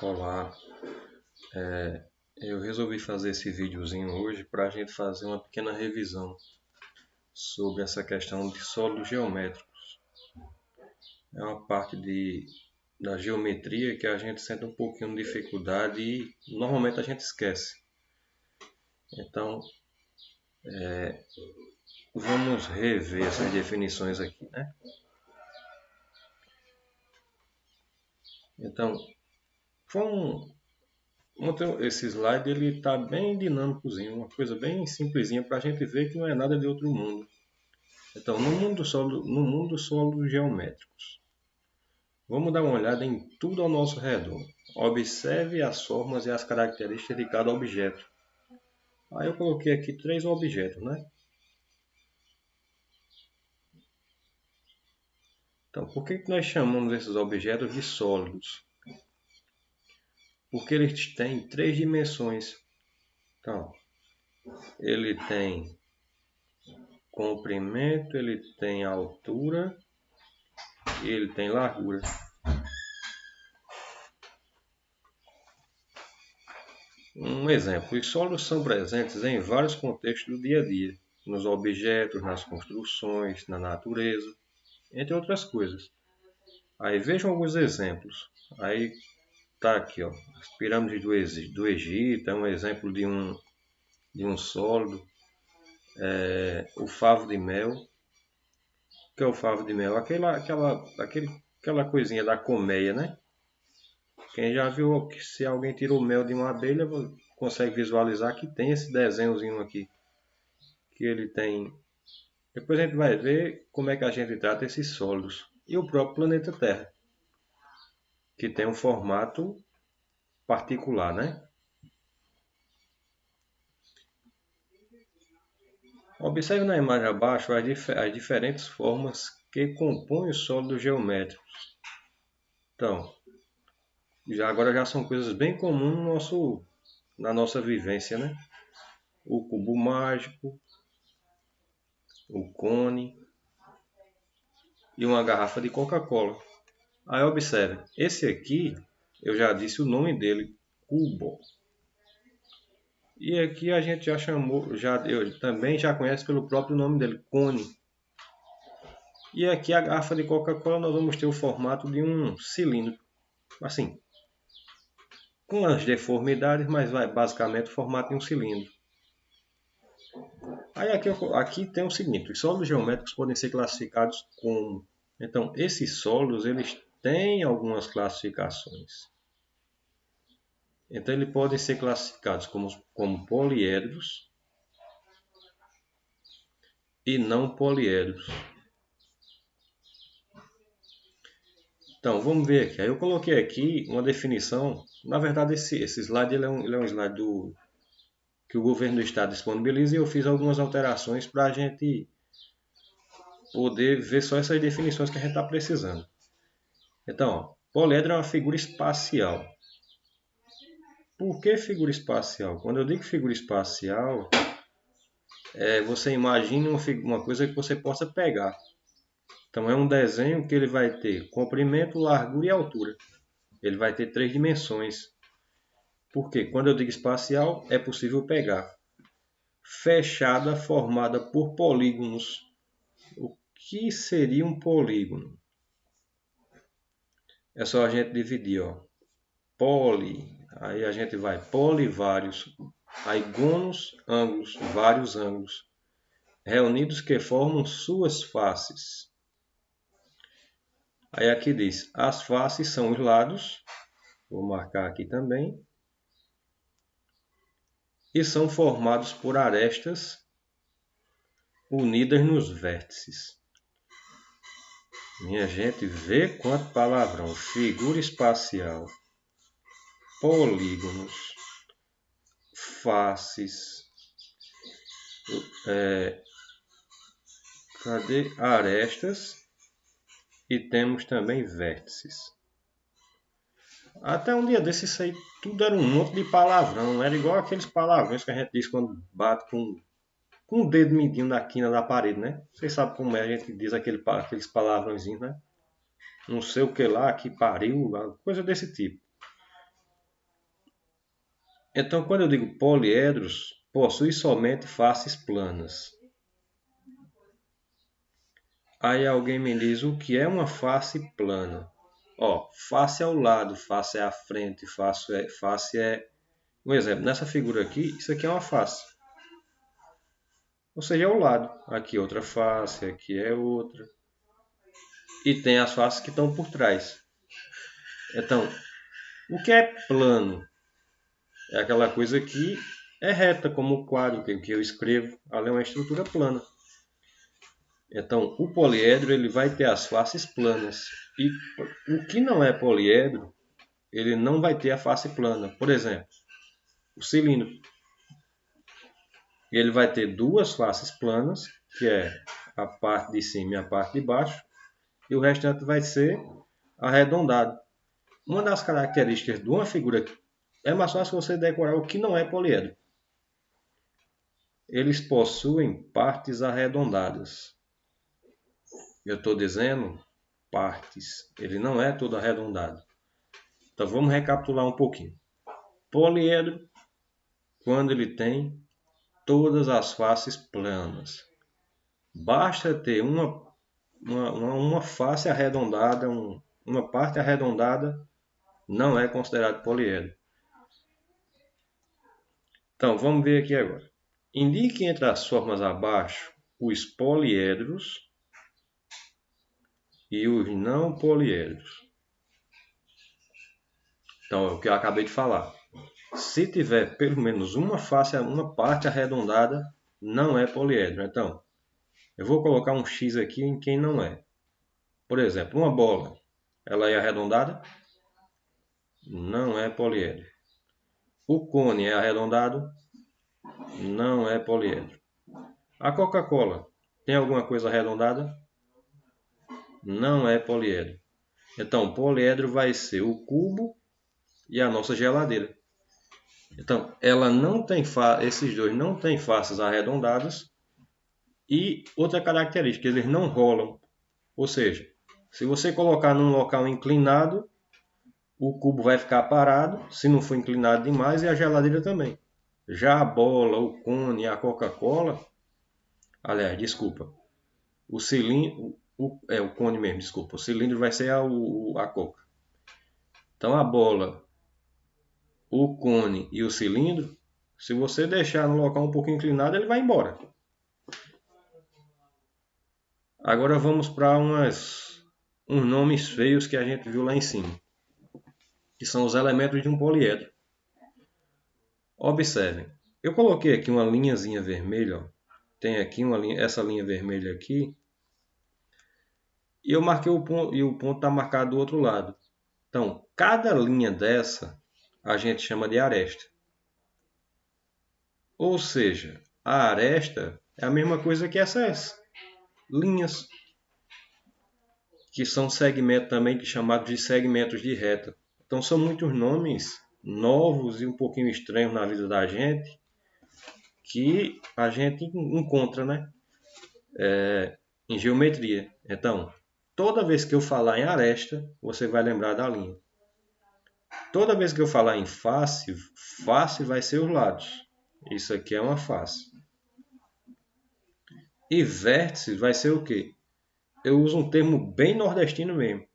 Olá, eu resolvi fazer esse videozinho hoje para a gente fazer uma pequena revisão sobre essa questão de sólidos geométricos. É uma parte da geometria que a gente sente um pouquinho de dificuldade e normalmente a gente esquece. Então, vamos rever essas definições aqui, né? Então, esse slide ele está bem dinâmicozinho, uma coisa bem simplesinha para a gente ver que não é nada de outro mundo. Então, no mundo dos sólidos geométricos, vamos dar uma olhada em tudo ao nosso redor. Observe as formas e as características de cada objeto. Aí eu coloquei aqui 3 objetos, né? Então, por que nós chamamos esses objetos de sólidos? Porque eles têm 3 dimensões. Então, ele tem comprimento, ele tem altura e ele tem largura. Um exemplo, os sólidos são presentes em vários contextos do dia a dia, nos objetos, nas construções, na natureza, entre outras coisas. Aí vejam alguns exemplos. Aí tá aqui, ó, as pirâmides do Egito é um exemplo de um sólido. O favo de mel. O que é o favo de mel? Aquela coisinha da colmeia, né? Quem já viu que se alguém tirou mel de uma abelha, consegue visualizar que tem esse desenhozinho aqui. Que ele tem. Depois a gente vai ver como é que a gente trata esses sólidos. E o próprio planeta Terra, que tem um formato particular, né? Observe na imagem abaixo as diferentes formas que compõem os sólidos geométricos. Então, agora já são coisas bem comuns na nossa vivência, né? O cubo mágico, o cone e uma garrafa de Coca-Cola. Aí observe, esse aqui eu já disse o nome dele, cubo. E aqui a gente já chamou, eu também já conhece pelo próprio nome dele, cone. E aqui a garrafa de Coca-Cola nós vamos ter o formato de um cilindro, assim, com as deformidades, mas basicamente o formato de um cilindro. Aí aqui tem o seguinte, os sólidos geométricos podem ser classificados como... Então, esses sólidos eles têm algumas classificações. Então, eles podem ser classificados como poliedros e não poliedros. Então, vamos ver aqui. Aí eu coloquei aqui uma definição. Na verdade, esse slide ele é um slide que o governo do estado disponibiliza e eu fiz algumas alterações para a gente poder ver só essas definições que a gente está precisando. Então, ó, poliedro é uma figura espacial. Por que figura espacial? Quando eu digo figura espacial, você imagina uma coisa que você possa pegar. Então é um desenho que ele vai ter comprimento, largura e altura. Ele vai ter 3 dimensões. Porque quando eu digo espacial, é possível pegar. Fechada, formada por polígonos. O que seria um polígono? É só a gente dividir, ó. Poli, aí a gente vai poli vários, aí gônus, ângulos, vários ângulos, reunidos que formam suas faces. Aí aqui diz, as faces são os lados, vou marcar aqui também, e são formados por arestas unidas nos vértices. Minha gente, vê quanto palavrão, figura espacial, polígonos, faces, arestas e temos também vértices. Até um dia desse isso aí tudo era um monte de palavrão, era igual aqueles palavrões que a gente diz quando bate com o dedo mindinho na quina da parede, né? Vocês sabem como é, a gente diz aqueles palavrõezinhos, né? Não sei o que lá, que pariu, coisa desse tipo. Então, quando eu digo poliedros, possui somente faces planas. Aí alguém me diz o que é uma face plana. Ó, face é ao lado, face é à frente, face é. Um exemplo, nessa figura aqui, isso aqui é uma face. Ou seja, é ao lado. Aqui outra face, aqui é outra. E tem as faces que estão por trás. Então, o que é plano? É aquela coisa que é reta, como o quadro que eu escrevo. Ali é uma estrutura plana. Então, o poliedro ele vai ter as faces planas. E o que não é poliedro, ele não vai ter a face plana. Por exemplo, o cilindro. Ele vai ter duas faces planas, que é a parte de cima e a parte de baixo, e o restante vai ser arredondado. Uma das características de uma figura é mais fácil você decorar o que não é poliedro. Eles possuem partes arredondadas. Eu estou dizendo partes, ele não é todo arredondado. Então vamos recapitular um pouquinho. Poliedro, quando ele tem todas as faces planas. Basta ter uma face arredondada, uma parte arredondada, não é considerado poliedro. Então, vamos ver aqui agora. Indique entre as formas abaixo os poliedros e os não poliedros. Então, é o que eu acabei de falar. Se tiver pelo menos uma face, uma parte arredondada, não é poliedro. Então, eu vou colocar um X aqui em quem não é. Por exemplo, uma bola. Ela é arredondada? Não é poliedro. O cone é arredondado? Não é poliedro. A Coca-Cola tem alguma coisa arredondada? Não é poliedro. Então, poliedro vai ser o cubo e a nossa geladeira. Então, ela não tem esses dois não têm faces arredondadas. E outra característica, eles não rolam. Ou seja, se você colocar num local inclinado, o cubo vai ficar parado, se não for inclinado demais, e a geladeira também. Já a bola, o cone e a Coca-Cola, aliás, desculpa, o cilindro, o cone mesmo, desculpa, o cilindro vai ser a Coca. Então a bola, o cone e o cilindro, se você deixar no local um pouco inclinado, ele vai embora. Agora vamos para uns nomes feios que a gente viu lá em cima, que são os elementos de um poliedro. Observem, eu coloquei aqui uma linhazinha vermelha, ó. Tem aqui essa linha vermelha aqui, e eu marquei o ponto, e o ponto está marcado do outro lado. Então, cada linha dessa a gente chama de aresta. Ou seja, a aresta é a mesma coisa que essas linhas, que são segmentos também chamados de segmentos de reta. Então, são muitos nomes novos e um pouquinho estranhos na vida da gente, que a gente encontra, né? Em geometria. Então, toda vez que eu falar em aresta, você vai lembrar da linha. Toda vez que eu falar em face, face vai ser os lados. Isso aqui é uma face. E vértice vai ser o quê? Eu uso um termo bem nordestino mesmo.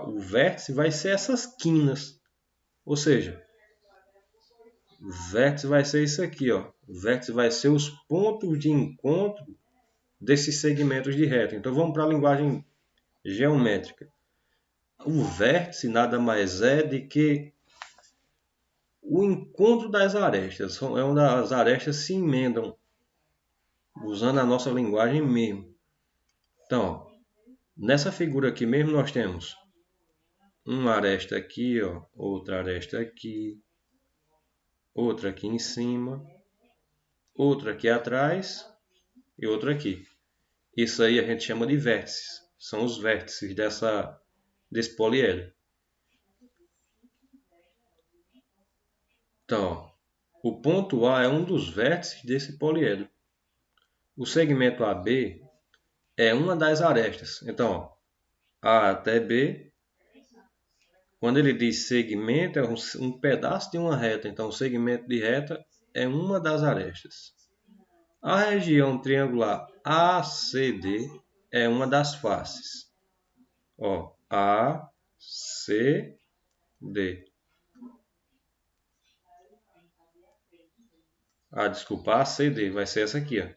O vértice vai ser essas quinas. Ou seja, vértice vai ser isso aqui, ó. Vértice vai ser os pontos de encontro desses segmentos de reta. Então vamos para a linguagem geométrica. O vértice nada mais é do que o encontro das arestas. É onde as arestas se emendam, usando a nossa linguagem mesmo. Então, nessa figura aqui mesmo nós temos uma aresta aqui, ó, outra aresta aqui, outra aqui em cima, outra aqui atrás e outra aqui. Isso aí a gente chama de vértices. São os vértices desse poliedro. Então, o ponto A é um dos vértices desse poliedro. O segmento AB é uma das arestas. Então, A até B Quando ele diz segmento, é um pedaço de uma reta. Então, o segmento de reta é uma das arestas. A região triangular ACD é uma das faces. Ó, ACD. Desculpa, ACD. Vai ser essa aqui, ó.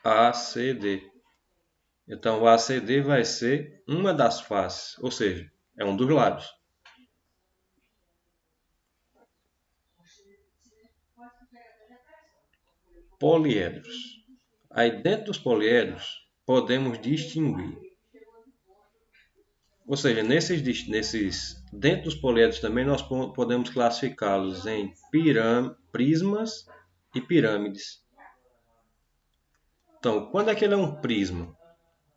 ACD. Então, o ACD vai ser uma das faces, ou seja, é um dos lados. Poliedros. Aí, dentro dos poliedros, podemos distinguir. Ou seja, dentro dos poliedros também nós podemos classificá-los em prismas e pirâmides. Então, quando é que ele é um prisma?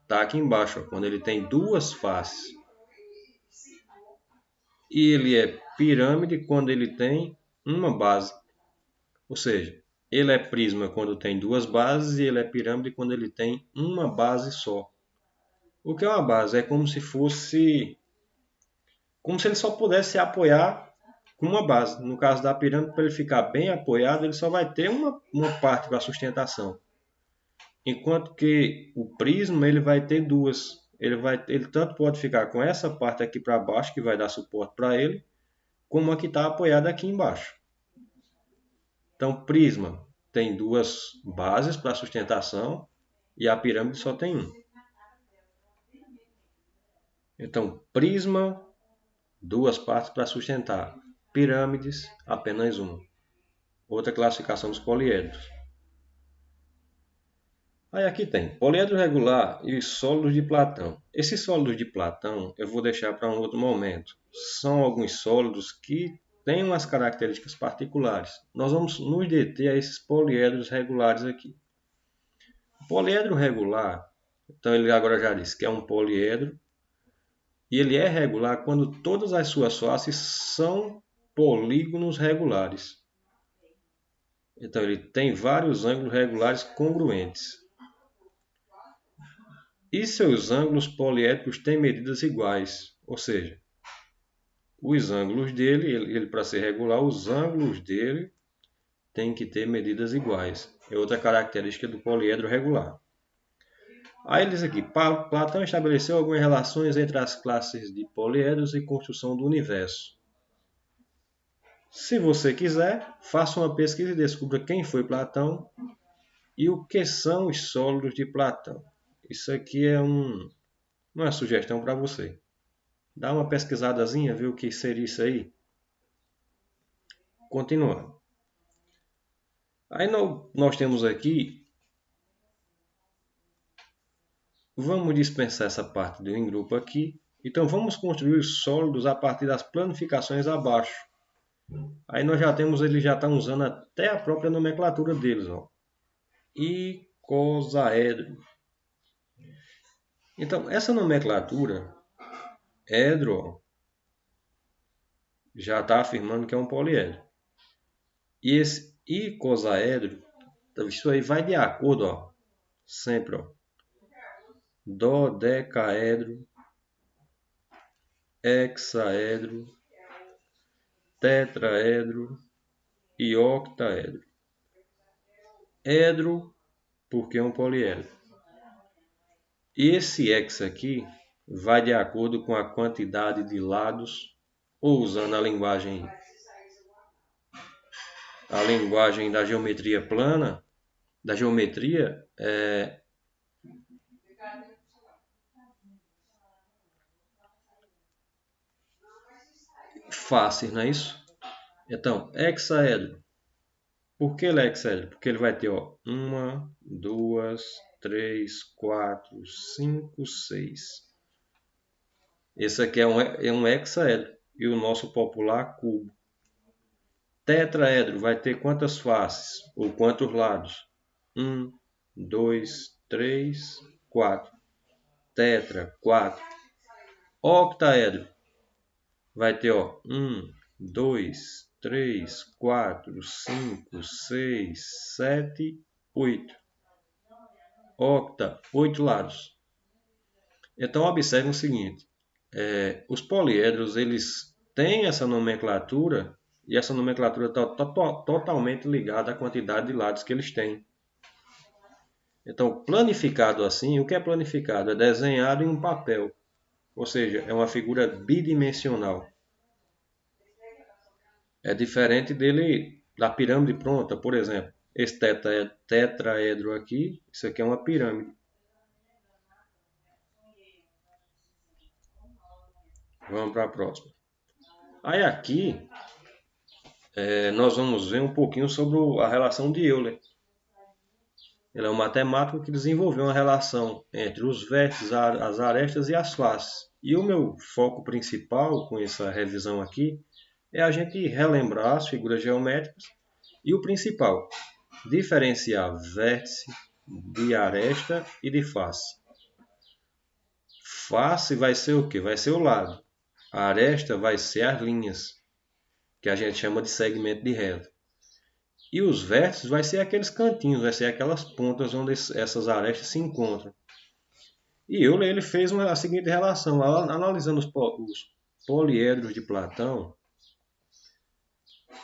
Está aqui embaixo, ó, quando ele tem duas faces. E ele é pirâmide quando ele tem uma base. Ou seja, ele é prisma quando tem duas bases e ele é pirâmide quando ele tem uma base só. O que é uma base? É como se ele só pudesse se apoiar com uma base. No caso da pirâmide, para ele ficar bem apoiado, ele só vai ter uma parte para sustentação. Enquanto que o prisma ele vai ter duas. Ele tanto pode ficar com essa parte aqui para baixo, que vai dar suporte para ele, como a que está apoiada aqui embaixo. Então, prisma tem duas bases para sustentação e a pirâmide só tem um. Então, prisma, duas partes para sustentar. Pirâmides, apenas uma. Outra classificação dos poliedros. Aí aqui tem poliedro regular e sólidos de Platão. Esses sólidos de Platão eu vou deixar para um outro momento. São alguns sólidos que têm umas características particulares. Nós vamos nos deter a esses poliedros regulares aqui. O poliedro regular, então ele agora já disse que é um poliedro, e ele é regular quando todas as suas faces são polígonos regulares. Então ele tem vários ângulos regulares congruentes. E seus ângulos poliédricos têm medidas iguais, ou seja, os ângulos dele, ele para ser regular, os ângulos dele têm que ter medidas iguais. É outra característica do poliedro regular. Aí ele diz aqui, Platão estabeleceu algumas relações entre as classes de poliedros e construção do universo. Se você quiser, faça uma pesquisa e descubra quem foi Platão e o que são os sólidos de Platão. Isso aqui é uma sugestão para você. Dá uma pesquisadazinha, ver o que seria isso aí. Continuando. Aí nós temos aqui, vamos dispensar essa parte do em grupo aqui. Então vamos construir os sólidos a partir das planificações abaixo. Aí nós já temos, ele já está usando até a própria nomenclatura deles, ó. Icosaedro. Então essa nomenclatura, edro, já está afirmando que é um poliedro. E esse icosaedro, isso aí vai de acordo, ó, sempre, ó, dodecaedro, hexaedro, tetraedro e octaedro. Edro, porque é um poliedro. Esse hexa aqui vai de acordo com a quantidade de lados, ou usando a linguagem da geometria plana, da geometria, fácil, não é isso? Então, hexaedro. Por que ele é hexaedro? Porque ele vai ter 1, 2, 3, 4, 5, 6. Esse aqui é um hexaedro e o nosso popular cubo. Tetraedro vai ter quantas faces ou quantos lados? 1, 2, 3, 4. Tetra, 4. Octaedro vai ter 1, 2, 3, 4, 5, 6, 7, 8. Octa, 8 lados. Então observe o seguinte, os poliedros eles têm essa nomenclatura e essa nomenclatura está totalmente ligada à quantidade de lados que eles têm. Então, planificado assim, o que é planificado? É desenhado em um papel, ou seja, é uma figura bidimensional. É diferente da pirâmide pronta, por exemplo. Esse tetraedro aqui, isso aqui é uma pirâmide. Vamos para a próxima. Aí aqui, nós vamos ver um pouquinho sobre a relação de Euler. Ele é um matemático que desenvolveu uma relação entre os vértices, as arestas e as faces. E o meu foco principal com essa revisão aqui é a gente relembrar as figuras geométricas e o principal, diferenciar vértice de aresta e de face. Face vai ser o quê? Vai ser o lado. A aresta vai ser as linhas, que a gente chama de segmento de reta. E os vértices vai ser aqueles cantinhos, vai ser aquelas pontas onde essas arestas se encontram. E Euler ele fez a seguinte relação, analisando os poliedros de Platão,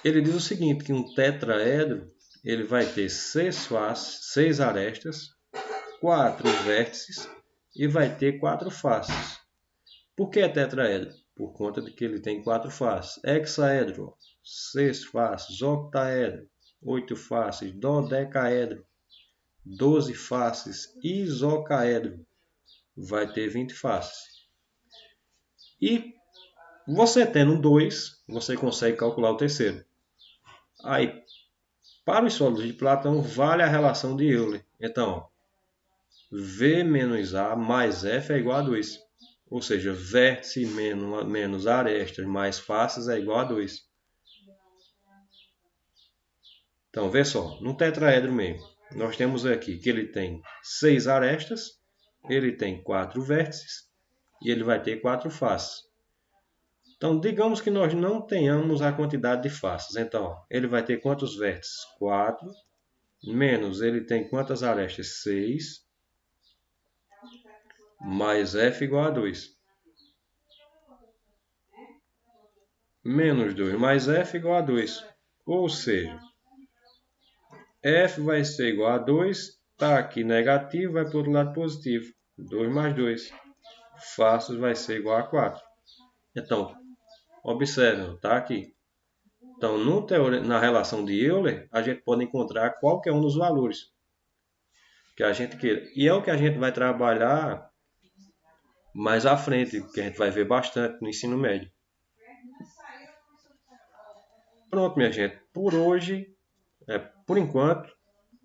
ele diz o seguinte, que um tetraedro ele vai ter 6 faces, 6 arestas, 4 vértices e vai ter 4 faces. Por que é tetraedro? Por conta de que ele tem 4 faces. Hexaedro, 6 faces. Octaedro, 8 faces. Dodecaedro, 12 faces. Isocaedro, vai ter 20 faces. E você tendo 2, você consegue calcular o terceiro. Aí, para os sólidos de Platão, vale a relação de Euler. Então, V menos A mais F é igual a 2. Ou seja, vértice menos arestas mais faces é igual a 2. Então, vê só, no tetraedro mesmo, nós temos aqui que ele tem 6 arestas, ele tem 4 vértices e ele vai ter 4 faces. Então, digamos que nós não tenhamos a quantidade de faces. Então, ele vai ter quantos vértices? 4, menos ele tem quantas arestas? 6, mais F igual a 2. Menos 2 mais F igual a 2. Ou seja, F vai ser igual a 2, está aqui negativo, vai para o outro lado positivo. 2 mais 2. Faces vai ser igual a 4. Então, observe, está aqui. Então, na relação de Euler, a gente pode encontrar qualquer um dos valores que a gente queira. E é o que a gente vai trabalhar mais à frente, que a gente vai ver bastante no ensino médio. Pronto, minha gente. Por hoje, por enquanto,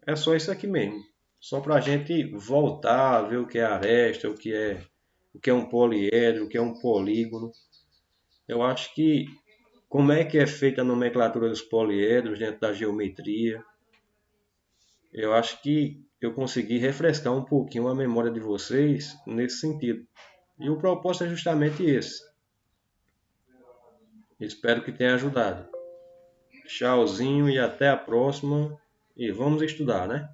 é só isso aqui mesmo. Só para a gente voltar a ver o que é aresta, o que é um poliedro, o que é um polígono. Eu acho que como é que é feita a nomenclatura dos poliedros dentro da geometria. Eu acho que eu consegui refrescar um pouquinho a memória de vocês nesse sentido. E o propósito é justamente esse. Espero que tenha ajudado. Tchauzinho e até a próxima. E vamos estudar, né?